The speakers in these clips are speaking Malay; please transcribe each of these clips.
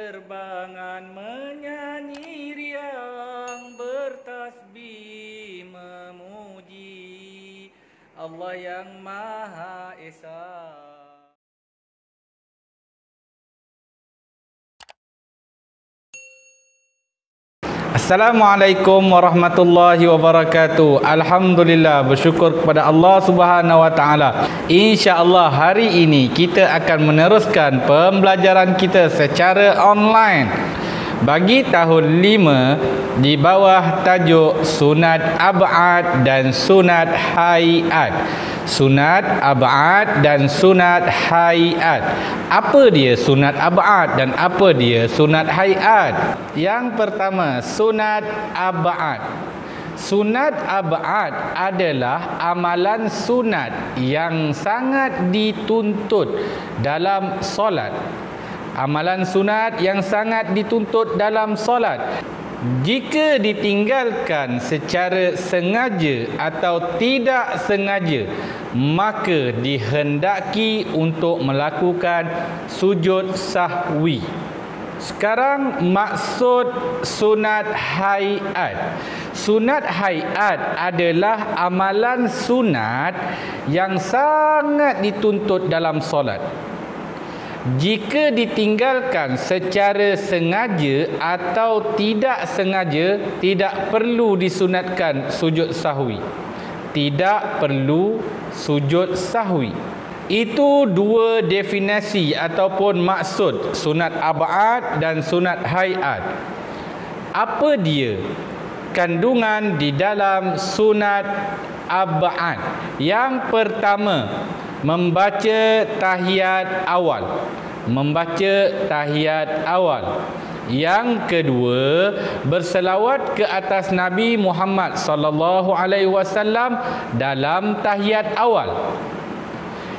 terbangan menyanyi riang, bertasbih memuji Allah yang Maha Esa. Assalamualaikum warahmatullahi wabarakatuh. Alhamdulillah, bersyukur kepada Allah Subhanahu wa taala. Insya-Allah hari ini kita akan meneruskan pembelajaran kita secara online bagi tahun 5 di bawah tajuk sunat ab'ad dan sunat hayat. Sunat ab'ad dan sunat hayat. Apa dia sunat ab'ad dan apa dia sunat hayat? Yang pertama, sunat ab'ad. Sunat ab'ad adalah amalan sunat yang sangat dituntut dalam solat. Amalan sunat yang sangat dituntut dalam solat. Jika ditinggalkan secara sengaja atau tidak sengaja, maka dihendaki untuk melakukan sujud sahwi. Sekarang maksud sunat hayat. Sunat hayat adalah amalan sunat yang sangat dituntut dalam solat. Jika ditinggalkan secara sengaja atau tidak sengaja, tidak perlu disunatkan sujud sahwi. Tidak perlu sujud sahwi. Itu dua definisi ataupun maksud sunat ab'ad dan sunat hayat. Apa dia kandungan di dalam sunat ab'ad? Yang pertama, membaca tahiyat awal. Membaca tahiyat awal. Yang kedua, berselawat ke atas Nabi Muhammad sallallahu alaihi wasallam dalam tahiyat awal.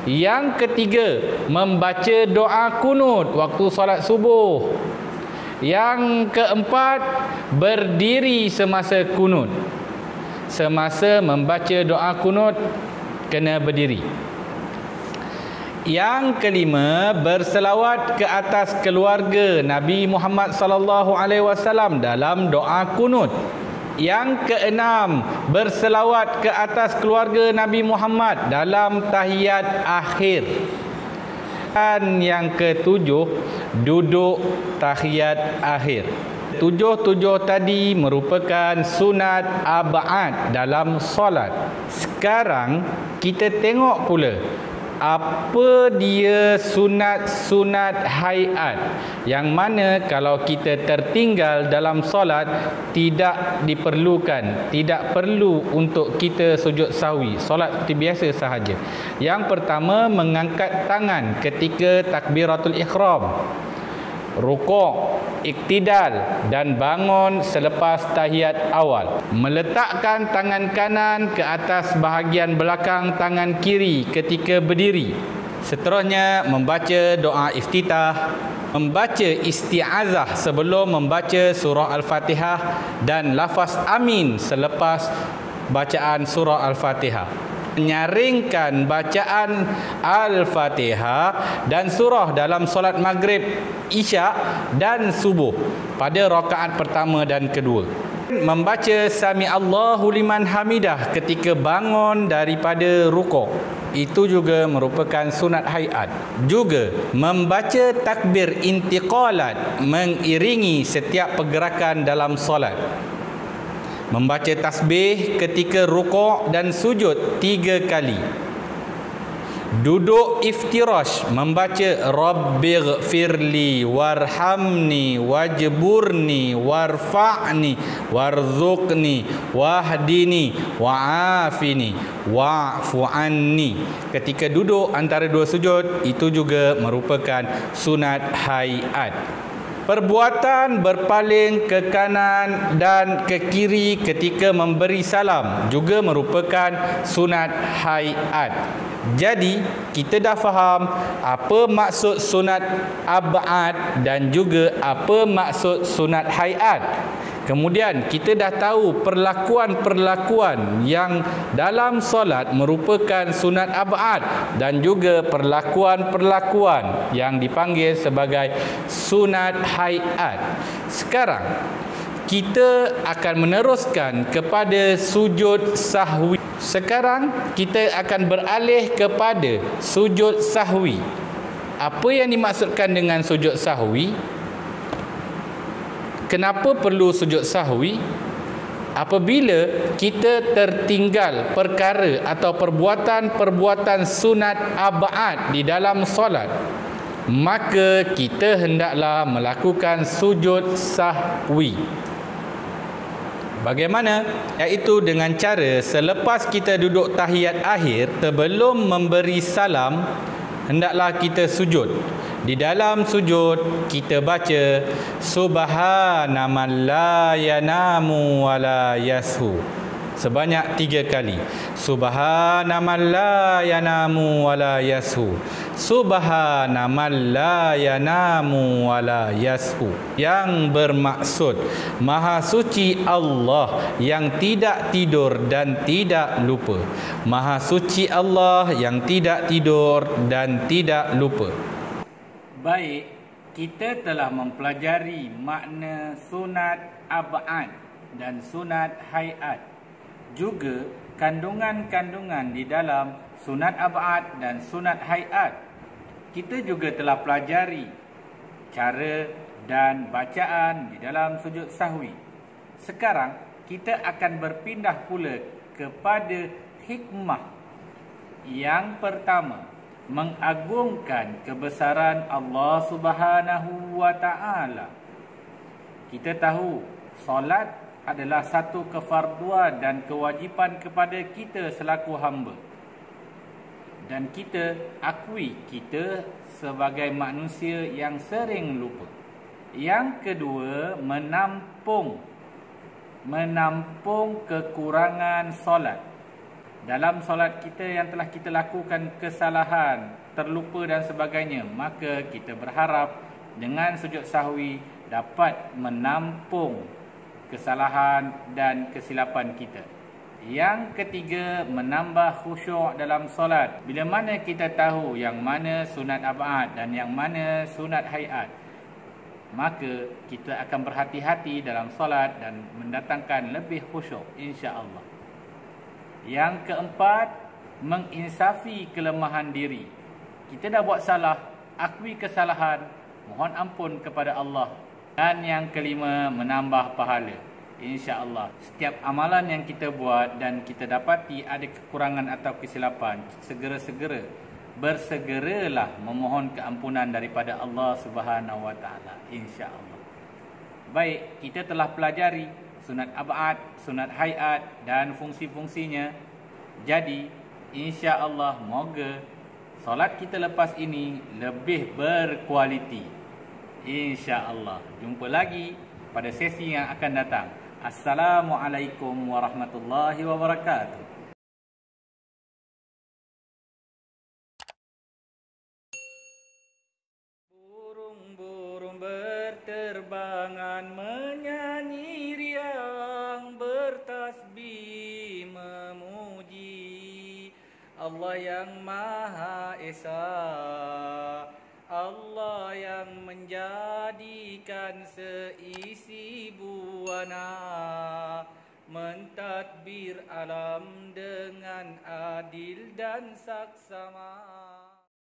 Yang ketiga, membaca doa kunut waktu solat subuh. Yang keempat, berdiri semasa kunut. Semasa membaca doa kunut kena berdiri. Yang kelima, berselawat ke atas keluarga Nabi Muhammad sallallahu alaihi wasallam dalam doa kunut. Yang keenam, berselawat ke atas keluarga Nabi Muhammad dalam tahiyat akhir. Dan yang ketujuh, duduk tahiyat akhir. Tujuh tadi merupakan sunat ab'ad dalam solat. Sekarang kita tengok pula apa dia sunat hayat, yang mana kalau kita tertinggal dalam solat tidak diperlukan, tidak perlu untuk kita sujud sahwi, solat seperti biasa sahaja. Yang pertama, mengangkat tangan ketika takbiratul ihram, rukuk, iktidal dan bangun selepas tahiyat awal. Meletakkan tangan kanan ke atas bahagian belakang tangan kiri ketika berdiri. Seterusnya, membaca doa iftitah, membaca isti'azah sebelum membaca surah Al-Fatihah dan lafaz amin selepas bacaan surah Al-Fatihah. Menyaringkan bacaan Al-Fatihah dan surah dalam solat maghrib, isyak dan subuh pada rakaat pertama dan kedua. Membaca Sami Allahu liman hamidah ketika bangun daripada rukuk. Itu juga merupakan sunat hayat. Juga membaca takbir intiqalat mengiringi setiap pergerakan dalam solat. Membaca tasbih ketika rukuk dan sujud 3 kali. Duduk iftirash, membaca Rabbighfirli warhamni wajburni warfa'ni warzuqni wahdini wa'afini wa'fu anni. Ketika duduk antara dua sujud, itu juga merupakan sunat hayat. Perbuatan berpaling ke kanan dan ke kiri ketika memberi salam juga merupakan sunat hayat. Jadi, kita dah faham apa maksud sunat ab'ad dan juga apa maksud sunat hayat. Kemudian kita dah tahu perlakuan-perlakuan yang dalam solat merupakan sunat ab'ad dan juga perlakuan-perlakuan yang dipanggil sebagai sunat hayat. Sekarang kita akan meneruskan kepada sujud sahwi. Sekarang kita akan beralih kepada sujud sahwi. Apa yang dimaksudkan dengan sujud sahwi? Kenapa perlu sujud sahwi? Apabila kita tertinggal perkara atau perbuatan-perbuatan sunat ab'ad di dalam solat, maka kita hendaklah melakukan sujud sahwi. Bagaimana? Iaitu dengan cara selepas kita duduk tahiyat akhir, sebelum memberi salam, hendaklah kita sujud. Di dalam sujud kita baca Subhana man la yanamu wa la yashu sebanyak 3 kali. Subhana man la yanamu wa la yashu. Subhana man la yanamu wa la yashu, yang bermaksud Maha suci Allah yang tidak tidur dan tidak lupa. Maha suci Allah yang tidak tidur dan tidak lupa. Baik, kita telah mempelajari makna sunat ab'ad dan sunat hayat. Juga kandungan-kandungan di dalam sunat ab'ad dan sunat hayat. Kita juga telah pelajari cara dan bacaan di dalam sujud sahwi. Sekarang kita akan berpindah pula kepada hikmah. Yang pertama, mengagungkan kebesaran Allah Subhanahu wa taala. Kita tahu solat adalah satu kefarduan dan kewajipan kepada kita selaku hamba. Dan kita akui kita sebagai manusia yang sering lupa. Yang kedua, menampung kekurangan solat. Dalam solat kita yang telah kita lakukan kesalahan, terlupa dan sebagainya, maka kita berharap dengan sujud sahwi dapat menampung kesalahan dan kesilapan kita. Yang ketiga, menambah khusyuk dalam solat. Bila mana kita tahu yang mana sunat ab'ad dan yang mana sunat hayat, maka kita akan berhati-hati dalam solat dan mendatangkan lebih khusyuk, insya-Allah. Yang keempat, menginsafi kelemahan diri. Kita dah buat salah, akui kesalahan, mohon ampun kepada Allah. Dan yang kelima, menambah pahala. InsyaAllah, setiap amalan yang kita buat dan kita dapati ada kekurangan atau kesilapan, bersegeralah memohon keampunan daripada Allah Subhanahu wa taala, insya-Allah. Baik, kita telah pelajari sunat ab'ad, sunat hayat dan fungsi-fungsinya. Jadi, insya-Allah moga solat kita lepas ini lebih berkualiti. Insya-Allah. Jumpa lagi pada sesi yang akan datang. Assalamualaikum warahmatullahi wabarakatuh. Burung-burung berterbangan menyanyi riang, bertasbih memuji Allah yang Maha Esa, Allah yang menjadikan seisi buana, mentadbir alam dengan adil dan saksama.